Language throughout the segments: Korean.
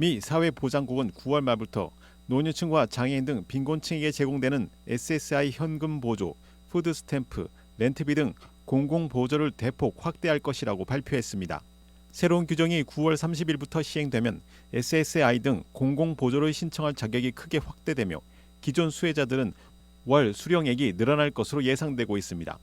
미 사회보장국은 9월 말부터 노년층과 장애인 등 빈곤층에게 제공되는 SSI 현금 보조, 푸드 스탬프, 렌트비 등 공공보조를 대폭 확대할 것이라고 발표했습니다. 새로운 규정이 9월 30일부터 시행되면 SSI 등 공공보조를 신청할 자격이 크게 확대되며 기존 수혜자들은 월 수령액이 늘어날 것으로 예상되고 있습니다.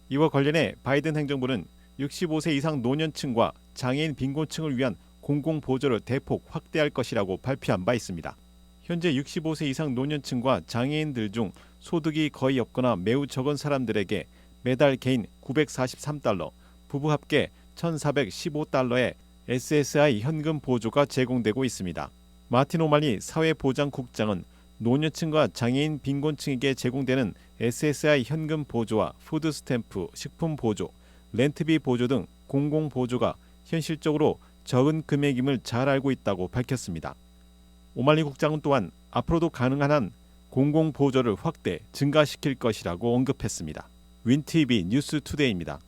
이와 관련해 바이든 행정부는 65세 이상 노년층과 장애인 빈곤층을 위한 공공보조를 대폭 확대할 것이라고 발표한 바 있습니다. 현재 65세 이상 노년층과 장애인들 중 소득이 거의 없거나 매우 적은 사람들에게 매달 개인 943달러, 부부 합계 1,415달러의 SSI 현금 보조가 제공되고 있습니다. 마틴 오말리 사회보장국장은 노년층과 장애인 빈곤층에게 제공되는 SSI 현금 보조와 푸드 스탬프, 식품 보조, 렌트비 보조 등 공공 보조가 현실적으로 적은 금액임을 잘 알고 있다고 밝혔습니다. 오말리 국장은 또한 앞으로도 가능한 한 공공 보조를 확대, 증가시킬 것이라고 언급했습니다. 윈TV 뉴스투데이입니다.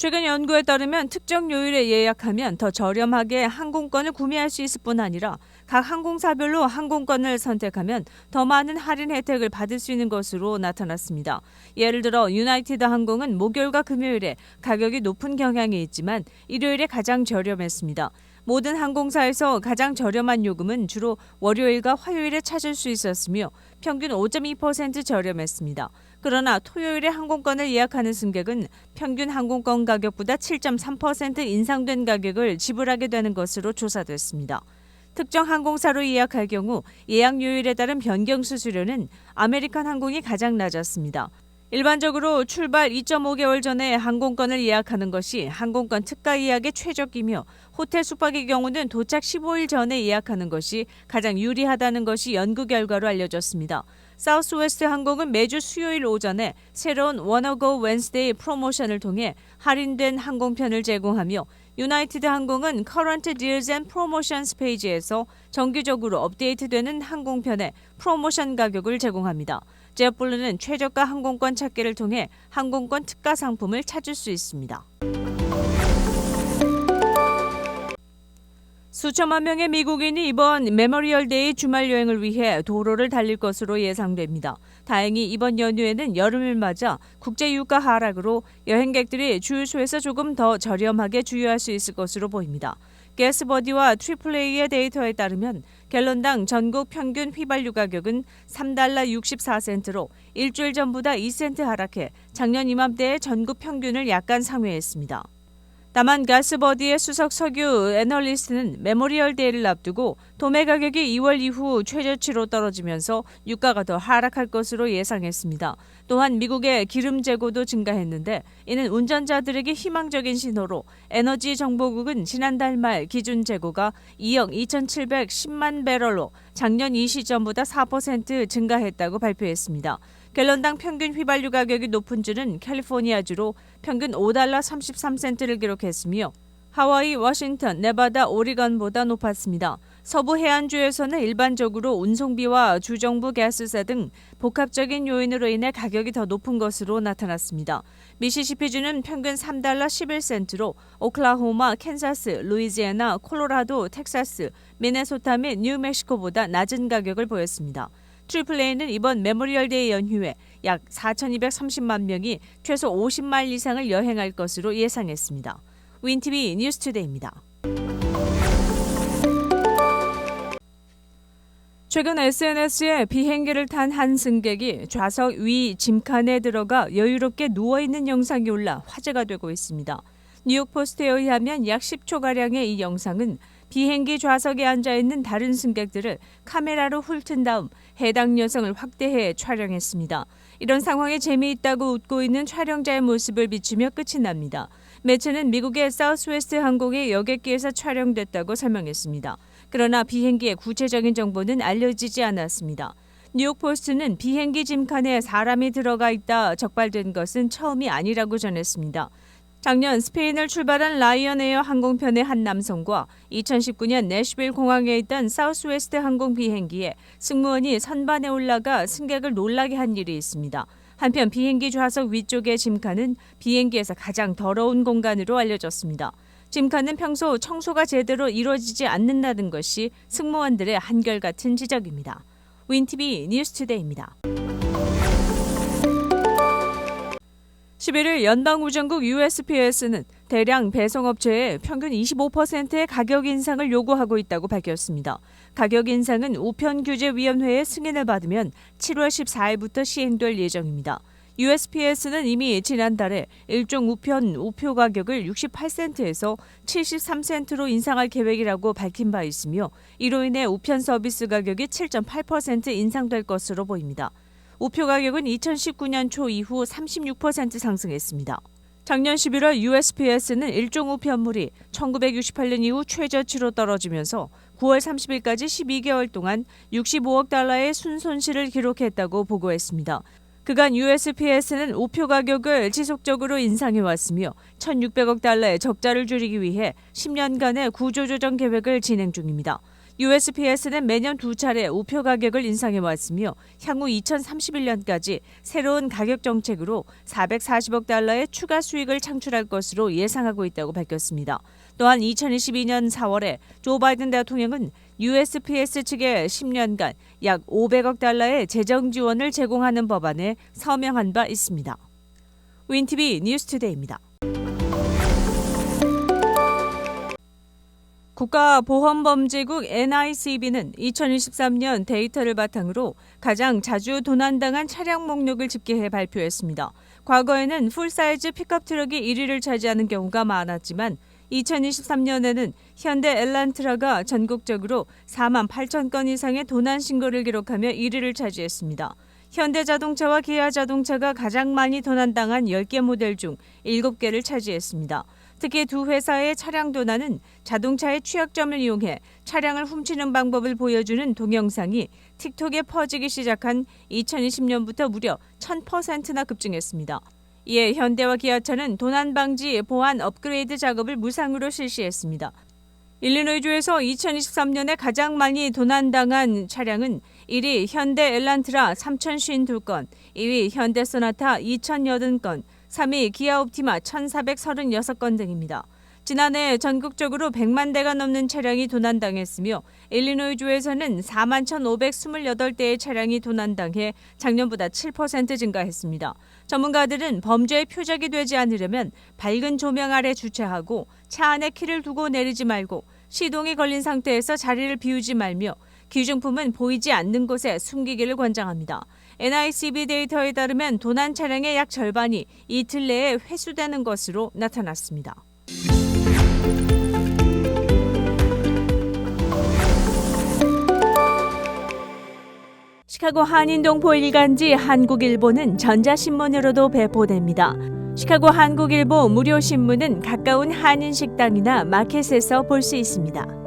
최근 연구에 따르면 특정 요일에 예약하면 더 저렴하게 항공권을 구매할 수 있을 뿐 아니라 각 항공사별로 항공권을 선택하면 더 많은 할인 혜택을 받을 수 있는 것으로 나타났습니다. 예를 들어 유나이티드 항공은 목요일과 금요일에 가격이 높은 경향이 있지만 일요일에 가장 저렴했습니다. 모든 항공사에서 가장 저렴한 요금은 주로 월요일과 화요일에 찾을 수 있었으며 평균 5.2% 저렴했습니다. 그러나 토요일에 항공권을 예약하는 승객은 평균 항공권 가격보다 7.3% 인상된 가격을 지불하게 되는 것으로 조사됐습니다. 특정 항공사로 예약할 경우 예약 요일에 따른 변경 수수료는 아메리칸 항공이 가장 낮았습니다. 일반적으로 출발 2.5개월 전에 항공권을 예약하는 것이 항공권 특가 예약의 최적이며 호텔 숙박의 경우는 도착 15일 전에 예약하는 것이 가장 유리하다는 것이 연구 결과로 알려졌습니다. 사우스웨스트 항공은 매주 수요일 오전에 새로운 Wanna Go Wednesday 프로모션을 통해 할인된 항공편을 제공하며 유나이티드 항공은 Current Deals and Promotions 페이지에서 정기적으로 업데이트되는 항공편의 프로모션 가격을 제공합니다. 제트블루는 최저가 항공권 찾기를 통해 항공권 특가 상품을 찾을 수 있습니다. 수천만 명의 미국인이 이번 메모리얼데이 주말 여행을 위해 도로를 달릴 것으로 예상됩니다. 다행히 이번 연휴에는 여름을 맞아 국제유가 하락으로 여행객들이 주유소에서 조금 더 저렴하게 주유할 수 있을 것으로 보입니다. 게스버디와 트리플레이의 데이터에 따르면 갤런당 전국 평균 휘발유 가격은 3달러 64센트로 일주일 전보다 2센트 하락해 작년 이맘때의 전국 평균을 약간 상회했습니다. 다만 가스버디의 수석 석유 애널리스트는 메모리얼데이를 앞두고 도매 가격이 2월 이후 최저치로 떨어지면서 유가가 더 하락할 것으로 예상했습니다. 또한 미국의 기름 재고도 증가했는데 이는 운전자들에게 희망적인 신호로 에너지정보국은 지난달 말 기준 재고가 2억 2,710만 배럴로 작년 이 시점보다 4% 증가했다고 발표했습니다. 갤런당 평균 휘발유 가격이 높은 주는 캘리포니아주로 평균 5달러 33센트를 기록했으며 하와이, 워싱턴, 네바다, 오리건보다 높았습니다. 서부 해안주에서는 일반적으로 운송비와 주정부 가스세 등 복합적인 요인으로 인해 가격이 더 높은 것으로 나타났습니다. 미시시피주는 평균 3달러 11센트로 오클라호마, 캔사스, 루이지애나, 콜로라도, 텍사스, 미네소타 및 뉴멕시코보다 낮은 가격을 보였습니다. 트리플레이는 이번 메모리얼데이 연휴에 약 4,230만 명이 최소 50마일 이상을 여행할 것으로 예상했습니다. 윈TV 뉴스투데이입니다. 최근 SNS에 비행기를 탄 한 승객이 좌석 위 짐칸에 들어가 여유롭게 누워있는 영상이 올라 화제가 되고 있습니다. 뉴욕포스트에 의하면 약 10초가량의 이 영상은 비행기 좌석에 앉아있는 다른 승객들을 카메라로 훑은 다음 해당 여성을 확대해 촬영했습니다. 이런 상황에 재미있다고 웃고 있는 촬영자의 모습을 비추며 끝이 납니다. 매체는 미국의 사우스웨스트 항공의 여객기에서 촬영됐다고 설명했습니다. 그러나 비행기의 구체적인 정보는 알려지지 않았습니다. 뉴욕포스트는 비행기 짐칸에 사람이 들어가 있다 적발된 것은 처음이 아니라고 전했습니다. 작년 스페인을 출발한 라이언에어 항공편의 한 남성과 2019년 내슈빌 공항에 있던 사우스웨스트 항공 비행기에 승무원이 선반에 올라가 승객을 놀라게 한 일이 있습니다. 한편 비행기 좌석 위쪽의 짐칸은 비행기에서 가장 더러운 공간으로 알려졌습니다. 짐칸은 평소 청소가 제대로 이루어지지 않는다는 것이 승무원들의 한결같은 지적입니다. 윈티비 뉴스투데이입니다. 11일 연방우정국 USPS는 대량 배송업체에 평균 25%의 가격 인상을 요구하고 있다고 밝혔습니다. 가격 인상은 우편규제위원회의 승인을 받으면 7월 14일부터 시행될 예정입니다. USPS는 이미 지난달에 일종 우편 우표 가격을 68센트에서 73센트로 인상할 계획이라고 밝힌 바 있으며 이로 인해 우편 서비스 가격이 7.8% 인상될 것으로 보입니다. 우표 가격은 2019년 초 이후 36% 상승했습니다. 작년 11월 USPS는 일종 우편물이 1968년 이후 최저치로 떨어지면서 9월 30일까지 12개월 동안 65억 달러의 순손실을 기록했다고 보고했습니다. 그간 USPS는 우표 가격을 지속적으로 인상해왔으며 1,600억 달러의 적자를 줄이기 위해 10년간의 구조조정 계획을 진행 중입니다. USPS는 매년 2차례 우표 가격을 인상해왔으며 향후 2031년까지 새로운 가격 정책으로 440억 달러의 추가 수익을 창출할 것으로 예상하고 있다고 밝혔습니다. 또한 2022년 4월에 조 바이든 대통령은 USPS 측에 10년간 약 500억 달러의 재정 지원을 제공하는 법안에 서명한 바 있습니다. 윈티비 뉴스투데이입니다. 국가보험범죄국 NICB는 2023년 데이터를 바탕으로 가장 자주 도난당한 차량 목록을 집계해 발표했습니다. 과거에는 풀사이즈 픽업 트럭이 1위를 차지하는 경우가 많았지만 2023년에는 현대 엘란트라가 전국적으로 4만 8천 건 이상의 도난 신고를 기록하며 1위를 차지했습니다. 현대자동차와 기아자동차가 가장 많이 도난당한 10개 모델 중 7개를 차지했습니다. 특히 두 회사의 차량 도난은 자동차의 취약점을 이용해 차량을 훔치는 방법을 보여주는 동영상이 틱톡에 퍼지기 시작한 2020년부터 무려 1000%나 급증했습니다. 이에 현대와 기아차는 도난 방지 보안 업그레이드 작업을 무상으로 실시했습니다. 일리노이주에서 2023년에 가장 많이 도난당한 차량은 1위 현대 엘란트라 3,052건, 2위 현대 소나타 2,080건, 3위 기아 옵티마 1,436건 등입니다. 지난해 전국적으로 100만 대가 넘는 차량이 도난당했으며 일리노이주에서는 4만 1,528대의 차량이 도난당해 작년보다 7% 증가했습니다. 전문가들은 범죄의 표적이 되지 않으려면 밝은 조명 아래 주차하고 차 안에 키를 두고 내리지 말고 시동이 걸린 상태에서 자리를 비우지 말며 기중품은 보이지 않는 곳에 숨기기를 권장합니다. NICB 데이터에 따르면 도난 차량의 약 절반이 이틀 내에 회수되는 것으로 나타났습니다. 시카고 한인동포 일간지 한국일보는 전자신문으로도 배포됩니다. 시카고 한국일보 무료 신문은 가까운 한인식당이나 마켓에서 볼 수 있습니다.